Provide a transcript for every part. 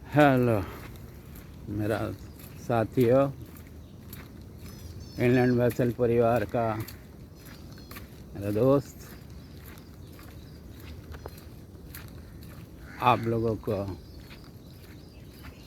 Hello मेरा साथियों, England vessel परिवार का मेरा दोस्त, आप लोगों को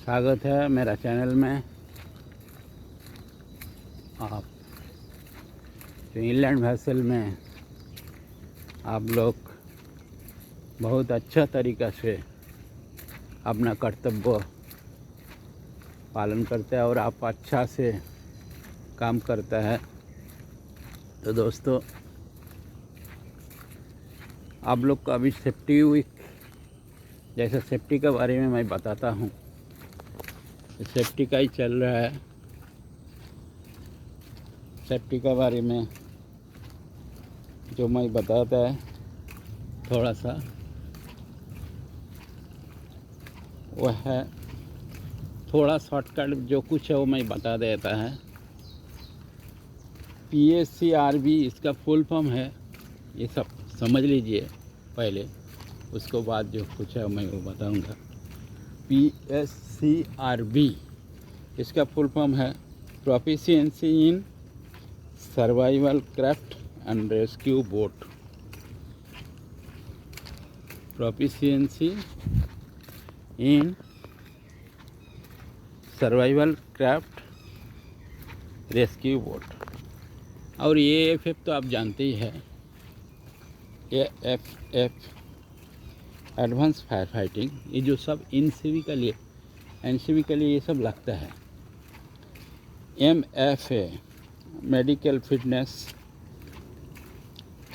स्वागत है मेरा चैनल में। आप जो इंग्लैंड वेसल में आप लोग बहुत अच्छा तरीक़ा से अपना कर्तव्य पालन करते हैं और आप अच्छा से काम करता है। तो दोस्तों, आप लोग को अभी सेफ्टी वीक, जैसे सेफ्टी के बारे में मैं बताता हूँ। सेफ्टी का ही चल रहा है। सेफ्टी के बारे में जो मैं बताता है थोड़ा सा, वह है थोड़ा शॉर्टकट जो कुछ है वो मैं बता देता है। PSCRB इसका फुल फॉर्म है, ये सब समझ लीजिए पहले, उसको बाद जो कुछ है मैं वो बताऊंगा। PSCRB इसका फुल फॉर्म है proficiency in survival craft and rescue boat. Proficiency in survival craft rescue boat. और ये AFF तो आप जानते ही हैं, AFF एडवांस फायर फाइटिंग, ये जो सब NCV के लिए ये सब लगता है। MFA medical fitness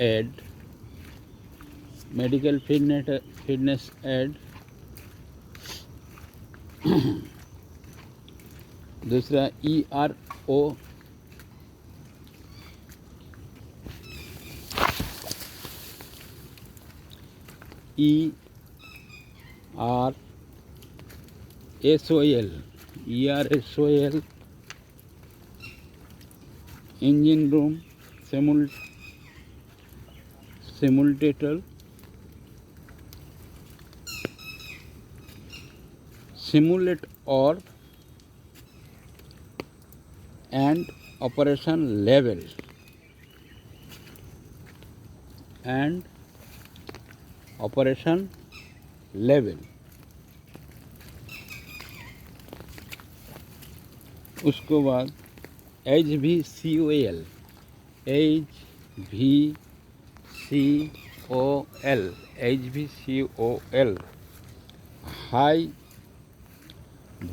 aid, medical fitness aid. दूसरा ERO ERSOL engine room simulator simulate और and operation level उसके बाद HVCOL high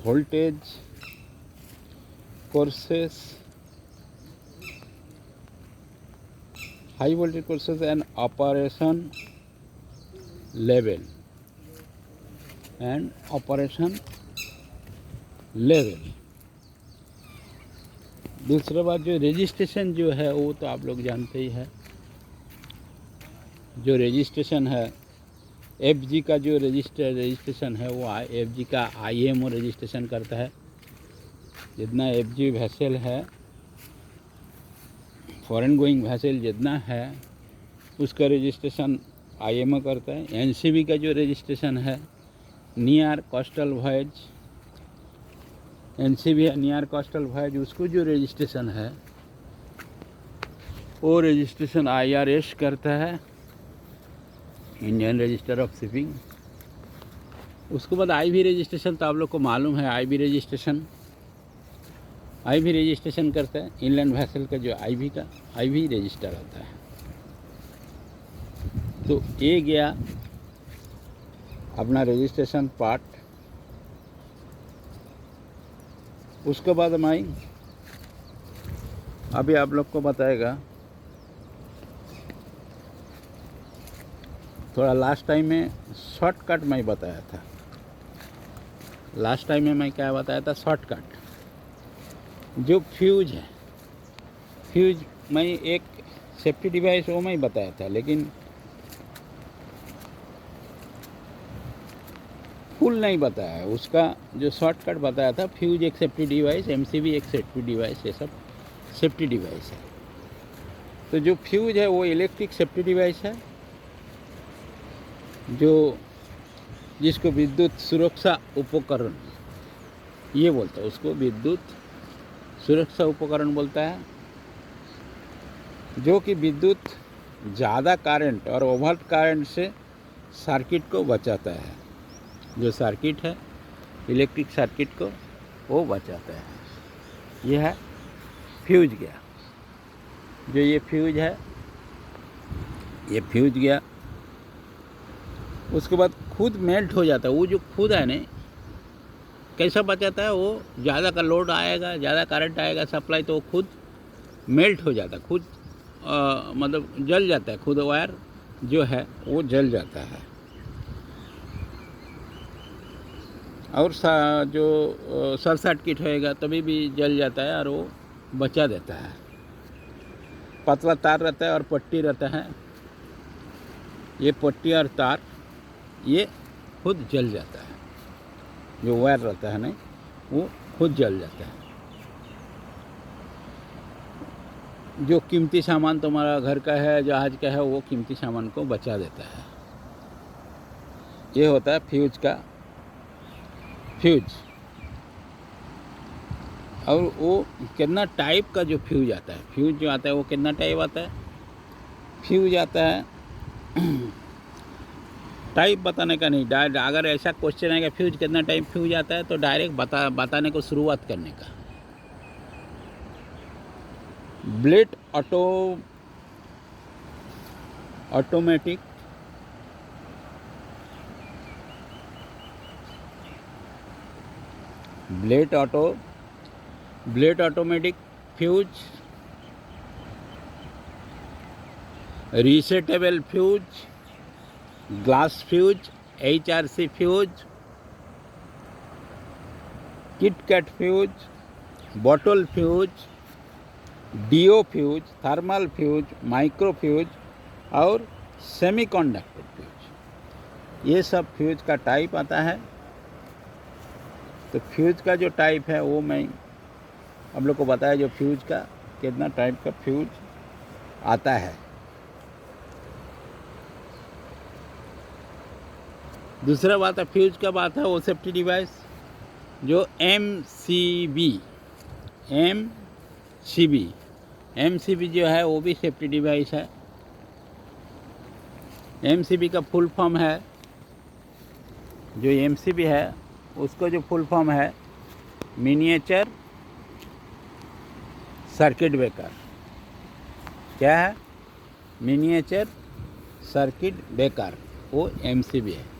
voltage courses and operation level दूसरा बात, जो रजिस्ट्रेशन जो है वो तो आप लोग जानते ही है। जो रजिस्ट्रेशन है FG का, जो रजिस्ट्रेशन है वो FG का IMO रजिस्ट्रेशन करता है। जितना FG वैसल है, फॉरेन गोइंग वैसल जितना है, उसका रजिस्ट्रेशन IMO करता है। NCV का जो रजिस्ट्रेशन है, नियर कोस्टल वॉयज, NCV है नियर कोस्टल वॉयज, उसको जो रजिस्ट्रेशन है वो रजिस्ट्रेशन IRS करता है, इंडियन रजिस्टर ऑफ शिपिंग। उसके बाद IB रजिस्ट्रेशन तो आप लोग को मालूम है। IB रजिस्ट्रेशन करता है इंग्लैंड वेसल का, जो IB रजिस्टर होता है। तो ये गया अपना रजिस्ट्रेशन पार्ट। उसके बाद मैं अभी आप लोग को बताएगा थोड़ा। लास्ट टाइम में शॉर्टकट मैं बताया था। लास्ट टाइम में मैं क्या बताया था? शॉर्टकट। जो फ्यूज है, फ्यूज मैं एक सेफ्टी डिवाइस वो मैं बताया था, लेकिन फुल नहीं बताया। उसका जो शॉर्टकट बताया था, फ्यूज एक सेफ्टी डिवाइस, MCV एक सेफ्टी डिवाइस, ये सब सेफ्टी डिवाइस है। तो जो फ्यूज है वो इलेक्ट्रिक सेफ्टी डिवाइस है। जो जिसको विद्युत सुरक्षा उपकरण ये बोलता है, उसको विद्युत सुरक्षा उपकरण बोलता है, जो कि विद्युत ज़्यादा करंट और ओवर करंट से सर्किट को बचाता है। जो सर्किट है इलेक्ट्रिक सर्किट को वो बचाता है। ये है फ्यूज गया। जो ये फ्यूज है, ये फ्यूज गया, उसके बाद खुद मेल्ट हो जाता है। वो जो खुद है ना, कैसा बचाता है, वो ज़्यादा का लोड आएगा, ज़्यादा करंट आएगा सप्लाई, तो वो खुद मेल्ट हो जाता है, खुद मतलब जल जाता है, खुद वायर जो है वो जल जाता है। और जो शॉर्ट सर्किट होएगा तभी भी जल जाता है और वो बचा देता है। पतला तार रहता है और पट्टी रहता है, ये पट्टी और तार ये खुद जल जाता है। जो वायर रहता है ना, वो खुद जल जाता है। जो कीमती सामान तुम्हारा घर का है, जहाज का है, वो कीमती सामान को बचा देता है। ये होता है फ्यूज का फ्यूज। और वो कितना टाइप का जो फ्यूज आता है, फ्यूज जो आता है वो कितना टाइप आता है, फ्यूज आता है टाइप बताने का नहीं, डायरेक्ट अगर ऐसा क्वेश्चन आएगा फ्यूज कितना टाइप फ्यूज आता है, तो डायरेक्ट बताने को शुरुआत करने का। Blade automatic blade automatic fuse, resettable fuse, glass fuse, HRC fuse, KitKat fuse, bottle fuse, DO fuse, thermal fuse, micro fuse और सेमीकंडक्टर फ्यूज। ये सब फ्यूज का टाइप आता है। तो फ्यूज का जो टाइप है वो मैं आप लोग को बताया, जो फ्यूज का कितना टाइप का फ्यूज आता है। दूसरा बात है फ्यूज का बात है वो सेफ्टी डिवाइस जो MCB जो है वो भी सेफ्टी डिवाइस है। MCB का फुल फॉर्म है, जो MCB है उसको जो फुल फॉर्म है मिनिएचर सर्किट ब्रेकर। क्या है? मिनिएचर सर्किट ब्रेकर, वो MCB है।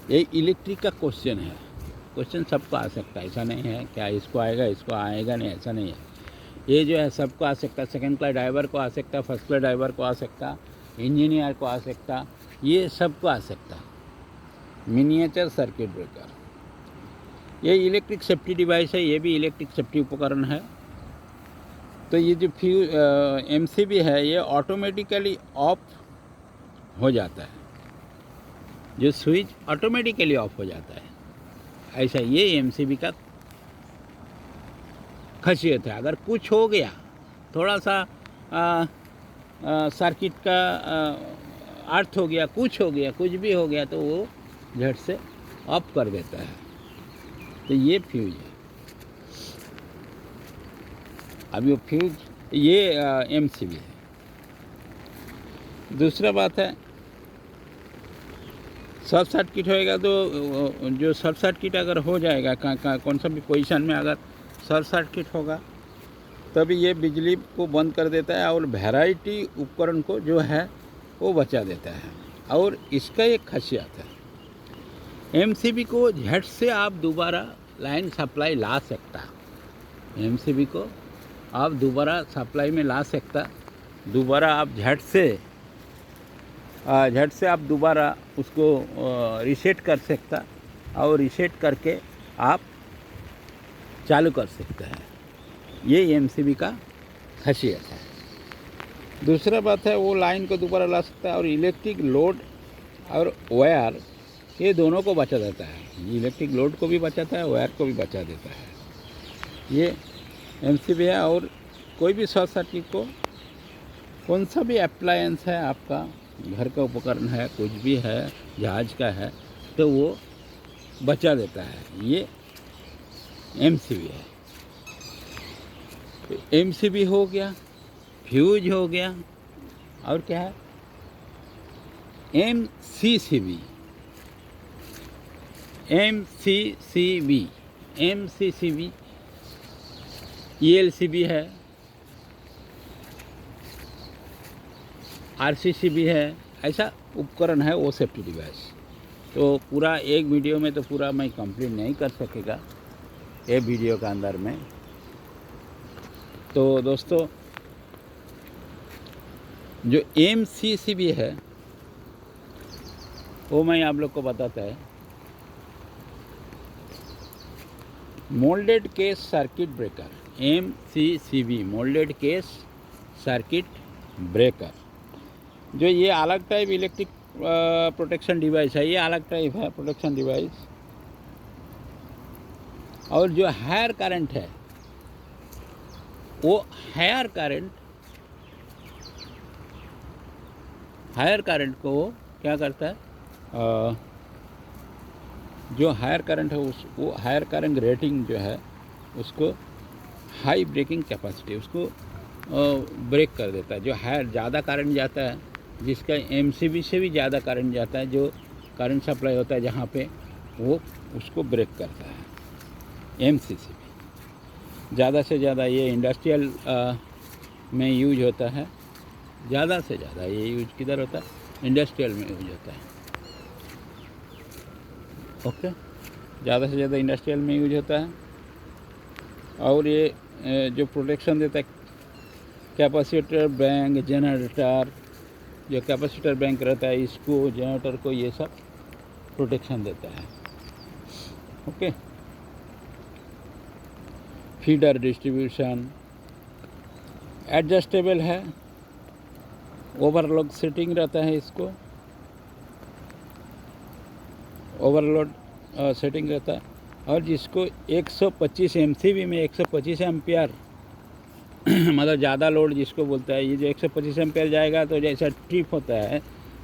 ये इलेक्ट्रिक का क्वेश्चन है। क्वेश्चन सबको आ सकता है, ऐसा नहीं है क्या इसको आएगा इसको आएगा नहीं, ऐसा नहीं है। ये जो है सबको आ सकता है। सेकंड क्लास ड्राइवर को आ सकता है, फर्स्ट क्लास ड्राइवर को आ सकता, इंजीनियर को आ सकता, ये सबको आ सकता। मिनिएचर सर्किट ब्रेकर ये इलेक्ट्रिक सेफ्टी डिवाइस है, ये भी इलेक्ट्रिक सेफ्टी उपकरण है। तो ये जो MCB है ये ऑटोमेटिकली ऑफ हो जाता है, जो स्विच ऑटोमेटिकली ऑफ हो जाता है। ऐसा ये MCB का खासियत है। अगर कुछ हो गया, थोड़ा सा सर्किट का अर्थ हो गया, कुछ हो गया, कुछ भी हो गया, तो वो झट से ऑफ कर देता है। तो ये फ्यूज है। अब ये फ्यूज ये MCB है। दूसरा बात है शॉर्ट सर्किट होएगा, तो जो शॉर्ट सर्किट अगर हो जाएगा कौन सा भी पोजीशन में अगर शॉर्ट सर्किट होगा, तभी ये बिजली को बंद कर देता है और वैरायटी उपकरण को जो है वो बचा देता है। और इसका एक खासियत है, MCB को झट से आप दोबारा लाइन सप्लाई ला सकता। MCB को आप दोबारा सप्लाई में ला सकता, दोबारा आप झट से आप दोबारा उसको रीसेट कर सकता और रीसेट करके आप चालू कर सकते हैं। ये MCB का खासियत है। दूसरा बात है वो लाइन को दोबारा ला सकता है और इलेक्ट्रिक लोड और वायर ये दोनों को बचा देता है। इलेक्ट्रिक लोड को भी बचाता है, वायर को भी बचा देता है। ये MCB है। और कोई भी शॉर्ट सर्किट को, कौन सा भी अप्लायंस है आपका, घर का उपकरण है, कुछ भी है, जहाज का है, तो वो बचा देता है। ये एमसीबी है। तो एमसीबी हो गया, फ्यूज हो गया, और क्या है एमसीसीबी। एमसीसीबी, एमसीसीबी, ईएलसीबी है, आरसीसीबी है। ऐसा उपकरण है वो सेफ्टी डिवाइस। तो पूरा एक वीडियो में तो पूरा मैं कंप्लीट नहीं कर सकेगा ये वीडियो के अंदर में। तो दोस्तों जो एमसीसीबी है वो मैं आप लोग को बताता है। Moulded case circuit breaker, MCCB, moulded case circuit breaker. जो ये अलग टाइप इलेक्ट्रिक प्रोटेक्शन डिवाइस है, ये अलग टाइप है प्रोटेक्शन डिवाइस। और जो हायर करंट है वो हायर करंट को वो क्या करता है, जो हायर करंट है वो हायर करंट रेटिंग जो है उसको हाई ब्रेकिंग कैपेसिटी, उसको ब्रेक कर देता है। जो हायर ज़्यादा करंट जाता है, जिसका एमसीबी से भी ज़्यादा करंट जाता है, जो करंट सप्लाई होता है जहाँ पे, वो उसको ब्रेक करता है एमसीसीबी। ज़्यादा से ज़्यादा ये इंडस्ट्रियल में यूज होता है। ज़्यादा से ज़्यादा ये यूज किधर होता है, इंडस्ट्रियल में यूज होता है। ओके, ज़्यादा से ज़्यादा इंडस्ट्रियल में यूज होता है। और ये जो प्रोटेक्शन देता है, कैपेसिटर बैंक, जनरेटर, जो कैपेसिटर बैंक रहता है इसको, जनरेटर को, ये सब प्रोटेक्शन देता है। ओके, फीडर डिस्ट्रीब्यूशन, एडजस्टेबल है, ओवरलोड सेटिंग रहता है, इसको ओवरलोड सेटिंग रहता है। और जिसको 125 एमसीबी में 125 एम्पियर मतलब ज़्यादा लोड जिसको बोलता है, ये जो 125 एम्पियर जाएगा तो जैसा ट्रिप होता है,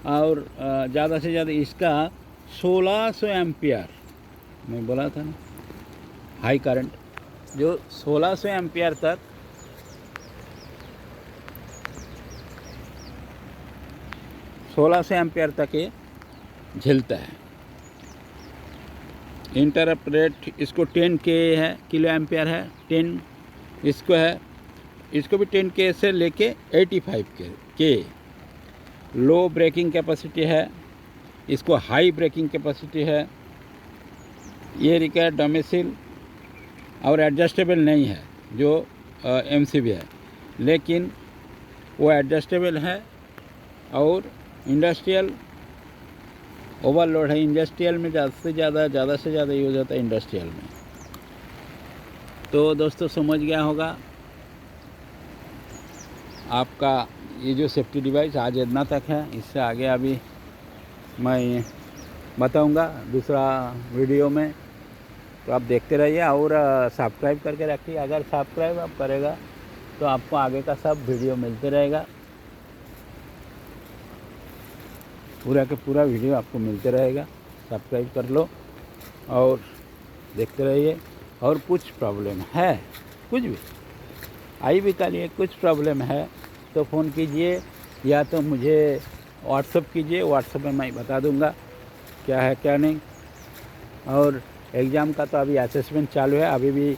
और ज़्यादा से ज़्यादा इसका 1600 एम्पियर, मैं बोला था ना, हाई करंट जो 1600 एम्पियर तक, 1600 एम्पियर तक ये झेलता है। इंटरप्ट रेट इसको 10 के है, किलो एम्पियर है, 10 इसको है, इसको भी 10 के से लेके 85 के। लो ब्रेकिंग कैपेसिटी है, इसको हाई ब्रेकिंग कैपेसिटी है। ये रिक्वायर डोमेसिल और एडजस्टेबल नहीं है जो एमसीबी है, लेकिन वो एडजस्टेबल है। और इंडस्ट्रियल ओवरलोड है, इंडस्ट्रियल में ज़्यादा से ज़्यादा यूज़ होता है इंडस्ट्रियल में। तो दोस्तों समझ गया होगा आपका ये जो सेफ्टी डिवाइस आज इतना तक है। इससे आगे अभी मैं बताऊंगा दूसरा वीडियो में, तो आप देखते रहिए और सब्सक्राइब करके रखिए। अगर सब्सक्राइब आप करेगा तो आपको आगे का सब वीडियो मिलते रहेगा, पूरा का पूरा वीडियो आपको मिलते रहेगा। सब्सक्राइब कर लो और देखते रहिए। और कुछ प्रॉब्लम है, कुछ भी आई भी करिए, कुछ प्रॉब्लम है तो फ़ोन कीजिए या तो मुझे व्हाट्सअप कीजिए, व्हाट्सअप में मैं बता दूंगा क्या है क्या नहीं। और एग्ज़ाम का तो अभी असेसमेंट चालू है, अभी भी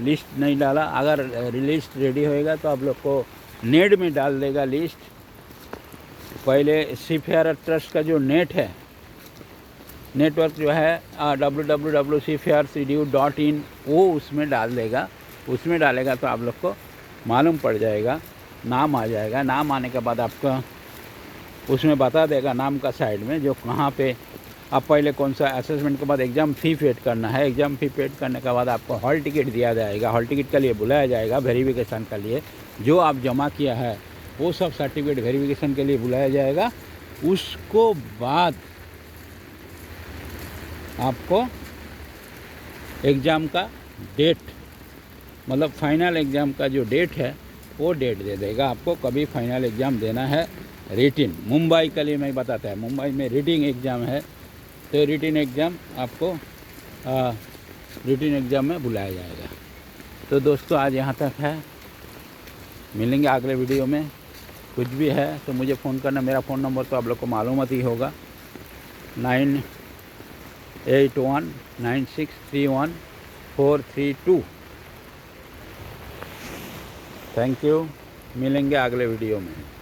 लिस्ट नहीं डाला। अगर लिस्ट रेडी होएगा तो आप लोग को नेट में डाल देगा लिस्ट। पहले सीफेयर ट्रस्ट का जो नेट है, नेटवर्क जो है www.cfaircdu.in, वो उसमें डाल देगा। उसमें डालेगा तो आप लोग को मालूम पड़ जाएगा, नाम आ जाएगा। नाम आने के बाद आपका उसमें बता देगा नाम का साइड में जो कहाँ पे आप पहले कौन सा असेसमेंट के बाद एग्ज़ाम फ़ी पेड करना है। एग्ज़ाम फ़ी पेड करने के बाद आपको हॉल टिकट दिया जाएगा, हॉल टिकट के लिए बुलाया जाएगा वेरिफिकेशन के लिए। जो आप जमा किया है वो सब सर्टिफिकेट वेरिफिकेशन के लिए बुलाया जाएगा। उसको बाद आपको एग्ज़ाम का डेट, मतलब फाइनल एग्ज़ाम का जो डेट है वो डेट दे देगा आपको, कभी फाइनल एग्ज़ाम देना है रिटिन मुंबई के लिए मैं बताता है, मुंबई में रीडिंग एग्ज़ाम है, तो रिटिन एग्ज़ाम आपको रिटिन एग्ज़ाम में बुलाया जाएगा। तो दोस्तों आज यहाँ तक है, मिलेंगे अगले वीडियो में। कुछ भी है तो मुझे फ़ोन करना, मेरा फ़ोन नंबर तो आप लोग को मालूम ही होगा, 9819631432। थैंक यू, मिलेंगे अगले वीडियो में।